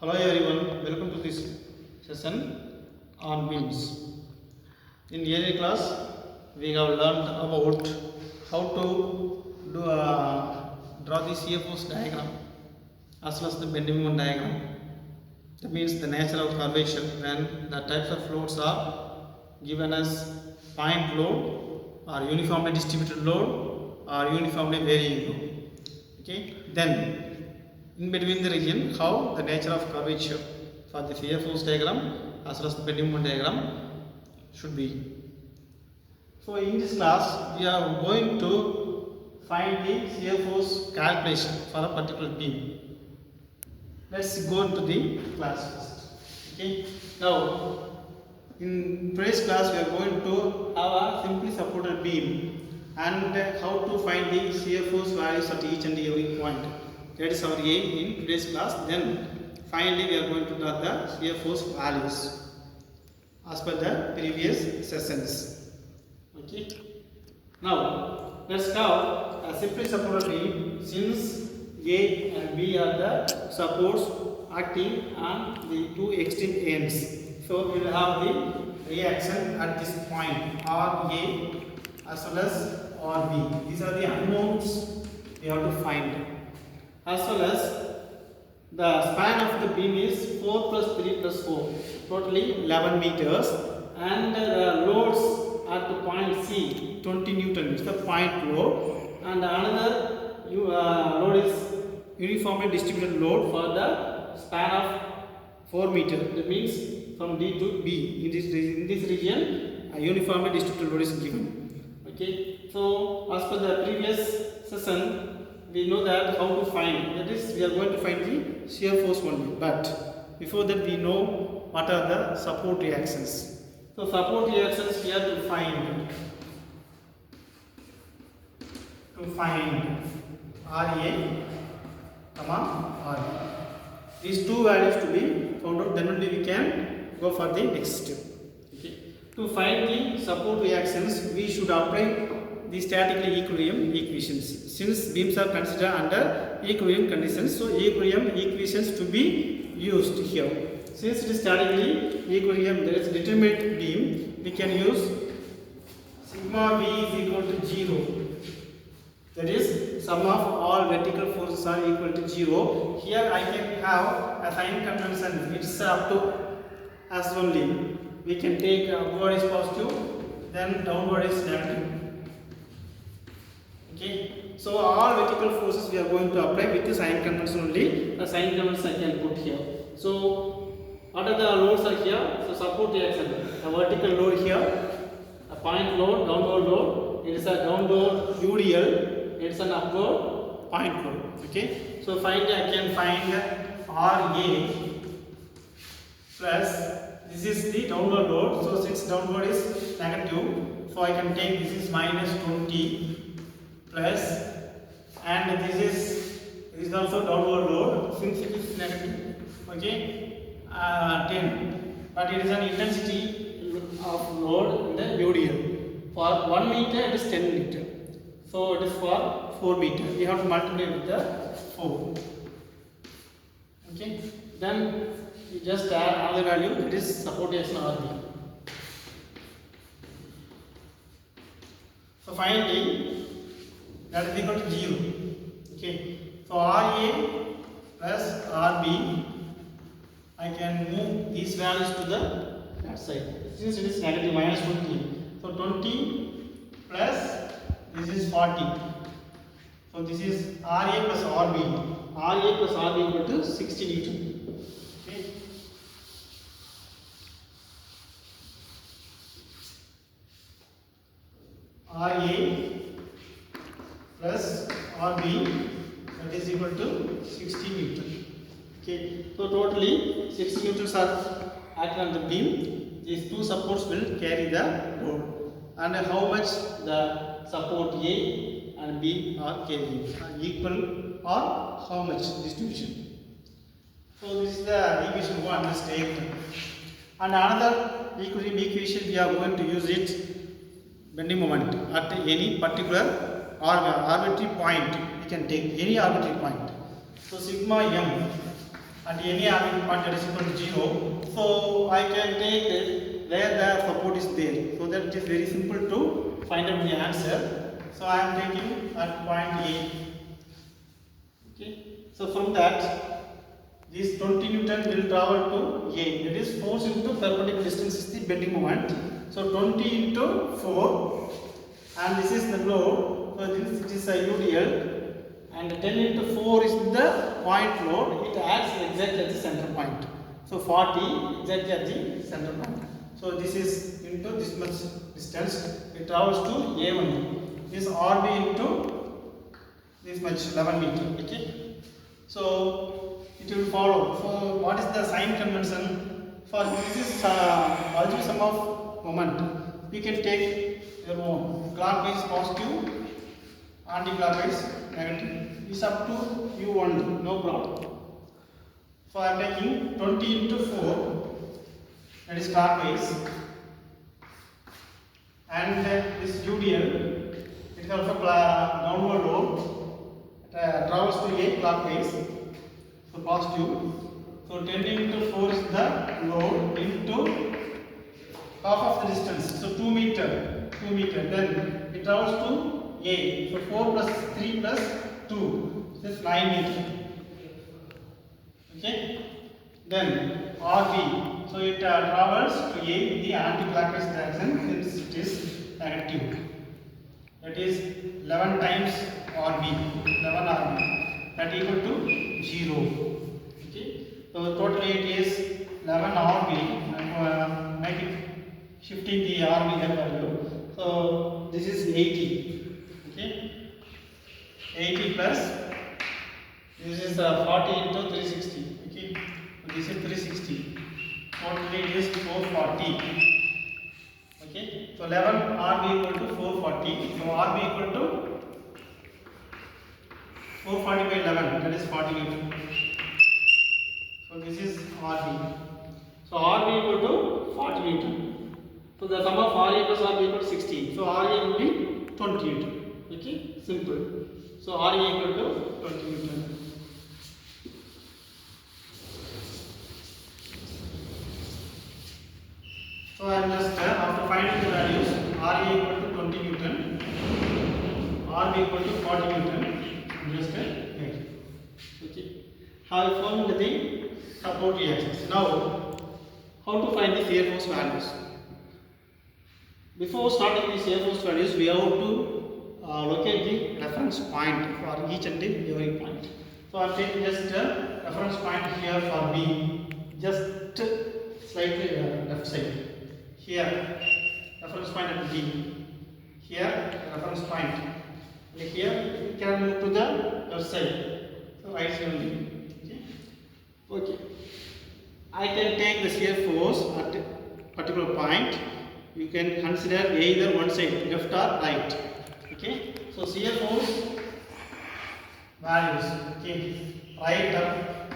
Hello everyone, welcome to this session on beams. In earlier class, we have learned about how to draw the CFO's diagram as well as the bending moment diagram. That means the nature of curvature when the types of loads are given as point load or uniformly distributed load or uniformly varying load. Okay, then in between the region, how the nature of curvature for the CFO's diagram as well as the bending moment diagram should be. So in this class, we are going to find the CFO's calculation for a particular beam. Let's go into the class first. Okay. Now, in today's class, we are going to have a simply supported beam and how to find the CFO's values at each and every point. That is our aim in today's class. Then finally we are going to draw the CFO's values as per the previous sessions. Okay. Now let's have a simply supported beam since A and B are the supports acting on the two extreme ends. So we will have the reaction at this point RA as well as RB. These are the unknowns we have to find. As well as the span of the beam is 4 plus 3 plus 4, totally 11 meters, and the loads at the point C 20 Newton is the point load, and another load is uniformly distributed load for the span of 4 meters. That means from D to B. In this region, a uniformly distributed load is given. Okay. So as per the previous session, we know that how to find, that is we are going to find the shear force only, but before that we know what are the support reactions. So support reactions we have to find RA, RB. These two values to be found out, then only we can go for the next step. Okay. To find the support reactions, we should apply the statically equilibrium equations. Since beams are considered under equilibrium conditions, so equilibrium equations to be used here. Since it is statically equilibrium, there is determinate beam, we can use sigma V is equal to 0. That is, sum of all vertical forces are equal to 0. Here I can have a sign convention, it is up to as only. We can take upward is positive, then downward is negative. Okay, so all vertical forces we are going to apply with the sign convention only. The sign convention I can put here. So what are the loads are here? So support reaction, a vertical load here, a point load, downward load. It is a downward UDL. It is an upward point load. Okay, so finally I can find RA plus this is the downward load. So since downward is negative, so I can take this is minus 20. Plus, and this is also downward load since it is negative. Okay, 10, but it is an intensity of load in the UDL. For 1 meter it is 10 meter, so it is for 4 meter. We have to multiply with the 4. Okay, then you just add another value, that is support reaction RB. So finally that is equal to 0. Okay, so RA plus RB, I can move these values to the that side. Since it is negative minus 20, so 20 plus this is 40. So this is RA plus RB. RA plus RB equal to 60 Newton. Okay. RA plus RB, that is equal to 60 Newton. Okay, so totally 60 Newtons are acting on the beam. These two supports will carry the load. And how much the support A and B are carrying, equal or how much distribution. So this is the equation 1, let's take. And another equilibrium equation we are going to use it, bending moment at any particular arbitrary point. We can take any arbitrary point. So sigma m at any orbital point that is equal to 0. So I can take where the support is there. So that it is very simple to find out the answer. So I am taking at point A. Okay. So from that, this 20 Newton will travel to A. That is force into perpendicular distance is the bending moment. So 20 into 4, and this is the load. So this is a UDL. And 10 into 4 is the point load. It acts exactly at the center point. So 40 exactly at the center point. So this is into this much distance. It travels to A1. This RB into this much 11 meter. Okay. So it will follow. So what is the sign convention? For this is algebraic sum of moment. You can take your own. Clockwise positive, anti-clockwise negative. Is up to you only, no problem. So I am taking 20 into 4, that is clockwise, and this UDL, it is also downward load, travels to A clockwise, so positive. So 10 into 4 is the load into half of the distance, so 2 meter, then it travels to A, so 4 plus 3 plus 2, this is 9 meter. Okay. Then RB, so it travels to A in the anti-clockwise direction since it is negative. That is 11 times RB, 11 RB, that equal to 0. Okay. So totally it is 11 RB, and make it shifting the RB value. So this is 80. Okay. 80 plus this is 40 into 360. Okay, so this is 360. Totally it is 440. Okay, so 11 RB equal to 440. So RB equal to 440 by 11, that is 40 Newton. So this is RB. So RB equal to 40 Newton. So the sum of RA plus RB equal to 16. So RA will be 20 Newton. Okay, simple. So RA equal to 20 Newton. So I am just after finding the values, RA equal to 20 Newton, RB equal to 40 Newton, just here. Okay. Have formed the support reactions. Now, how to find the shear force values? Before starting the shear force values, we have to locate the reference point for each and every point. So I am taking just a reference point here for B, just slightly left side. Here, reference point at D. Here, reference point. And here, we can move to the left side. So right side only. Okay. Okay. I can take the shear force at a particular point. You can consider either one side, left or right. Okay. So shear force values. Okay. Right up,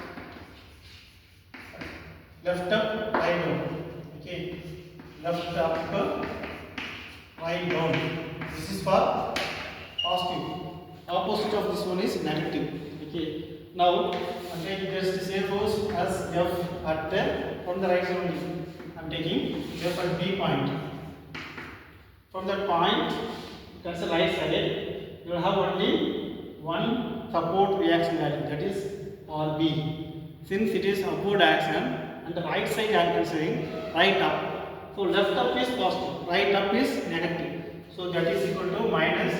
left up, right down. Okay. Left up, right down. This is for positive. Opposite of this one is negative. Okay. Now I am taking just shear force as F at from the right side only. I am taking F at B point. From that point, that's the right side. You will have only one support reaction value, that is RB. Since it is upward action and the right side I am considering right up. So left up is positive, right up is negative. So that is equal to minus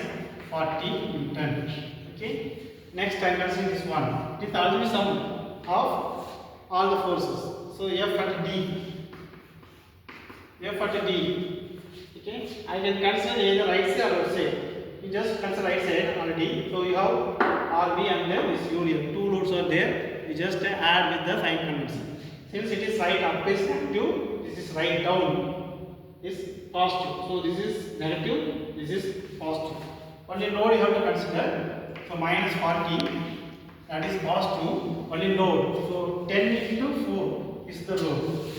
40 Newton. Okay. Next I am considering this one. It is already sum of all the forces. So F at D. F at D. Okay. I can consider either right side or left side. You just consider right side already. So you have RB and then this union. Two loads are there. You just add with the sign convention. Since it is right up is negative, this is right down is positive. So this is negative, this is positive. Only load you have to consider. So minus 40, that is positive. Only load. So 10 into 4 is the load.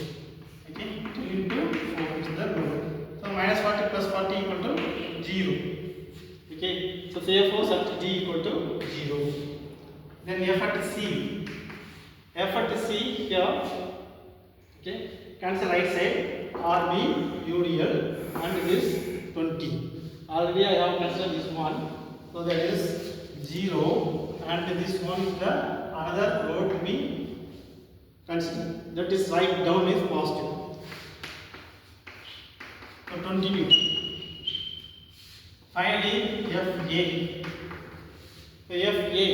Okay, 10 into 4 is the load. So minus 40 plus 40 equal to 0. Okay, so shear force at D equal to 0. Then F at C. F at C here. Okay, cancel right side. RB UDL and this 20. Already I have considered this one. So that is 0 and this one is the another load to be considered. That is write down is positive. So continue. Finally FA. So FA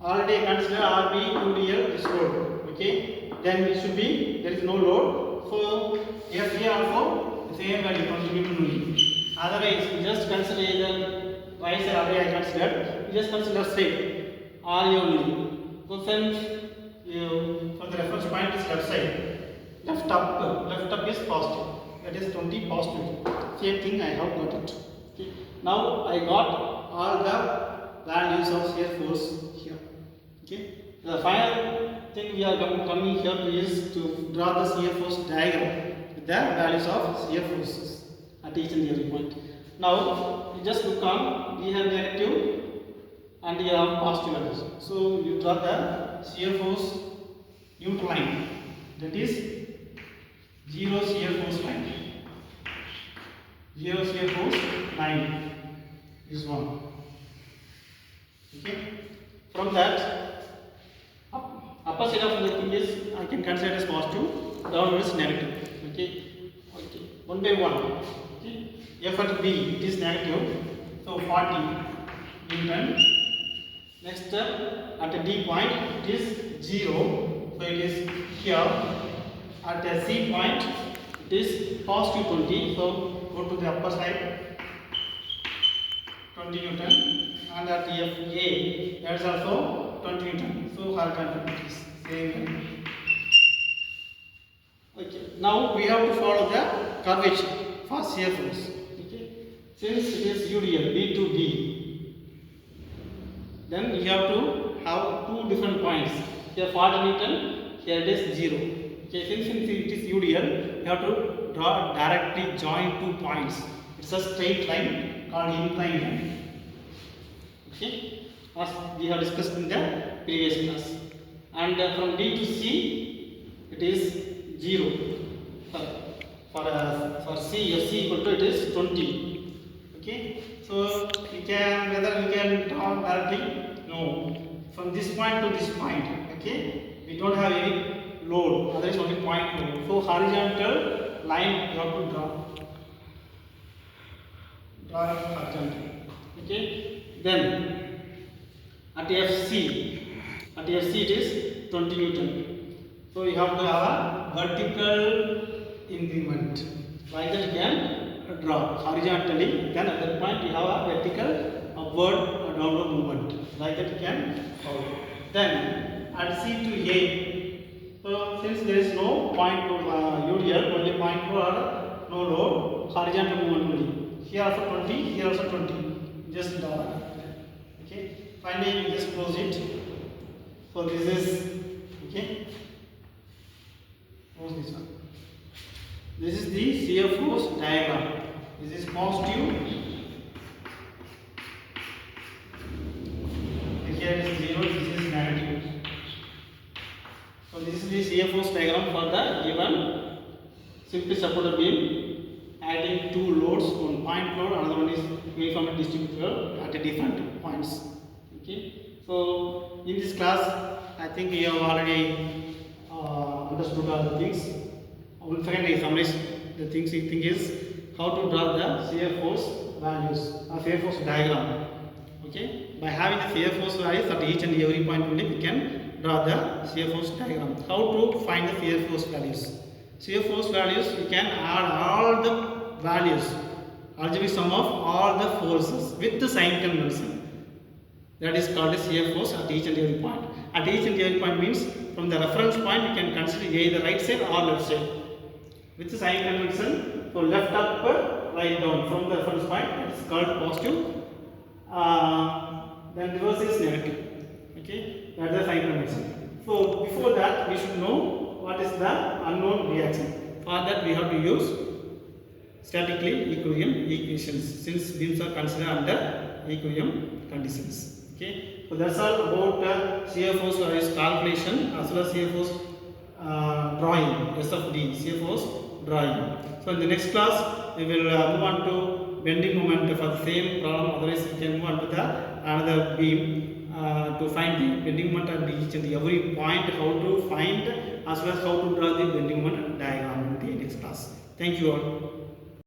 already consider RB UDL this load. Okay, then it should be there is no load. So FA also the same value continue to null. Otherwise you just consider either right side already I considered. You just consider straight RA only. So since for the reference point is left side, left up is positive. That is 20 positive. Same thing I have got it. Okay. Now I got all the values of shear force here. Okay. The final thing we are coming here to is to draw the shear force diagram with the values of shear forces at each and every point. Now you just look on, we have negative and we have positive values. So you draw the shear force neutral line, that is 0 shear force line. 0 shear force line is 1. Okay. From that, upper side of the thing is I can consider as positive, downward is negative. Okay. Okay. One by one. Okay. F at B it is negative, so 40 Newton. Next at the D point it is 0, so it is here. At the C point it is positive 20, so go to the upper side 20 Newton, and at the FA that is also 20 Newton, so horizontal it is same. Okay, now we have to follow the curvature for shear force. Okay, since it is UDL B to D, then you have to have two different points. Here 40 Newton, here it is 0. Okay, since it is UDL, you have to draw directly join 2 points. It's a straight line called inclined line. Okay, as we have discussed in the previous class. And from D to C, it is 0. For C, FC equal to it is 20. Okay, so we can whether we can draw directly. No, from this point to this point. Okay, we don't have any load, otherwise only point load. So horizontal line you have to draw horizontal. Okay, then at FC it is 20 Newton. So you have to have a vertical increment. Like that you can draw horizontally. Then at that point you have a vertical upward or downward movement. Like that you can follow. Then at C to A. So since there is no point to UDL, only point to or no load, horizontal movement only. Here also 20, here also 20. Just draw. Okay. Finally, you just close it. So this is okay. Close this one. This is the shear force diagram. This is positive. Here is 0. This is negative. So this is the shear force diagram for the given simply supported beam, adding two loads, one point load, another one is uniformly distributed at different points. Okay. So in this class, I think you have already understood all the things. Once again, I summarize the things. The thing is how to draw the shear force values or shear force diagram. Okay. By having the shear force values at each and every point only, we can draw the shear force diagram. How to find the shear force values? Shear force values, we can add all the values, algebraic sum of all the forces with the sign convention. That is called the shear force at each and every point. At each and every point means from the reference point we can consider either right side or left side. With the sign convention, so left up, right down from the reference point, it is called positive. Then reverse is negative. Okay, that is the sign convention. So before that, we should know what is the unknown reaction. For that, we have to use statically equilibrium equations, since beams are considered under equilibrium conditions. Okay, so that's all about shear force calculation as well as shear force drawing, SFD, shear force drawing. So in the next class we will move on to bending moment for the same problem. Otherwise we can move on to the another beam to find the bending moment and each and every point, how to find as well as how to draw the bending moment diagram in the next class. Thank you all.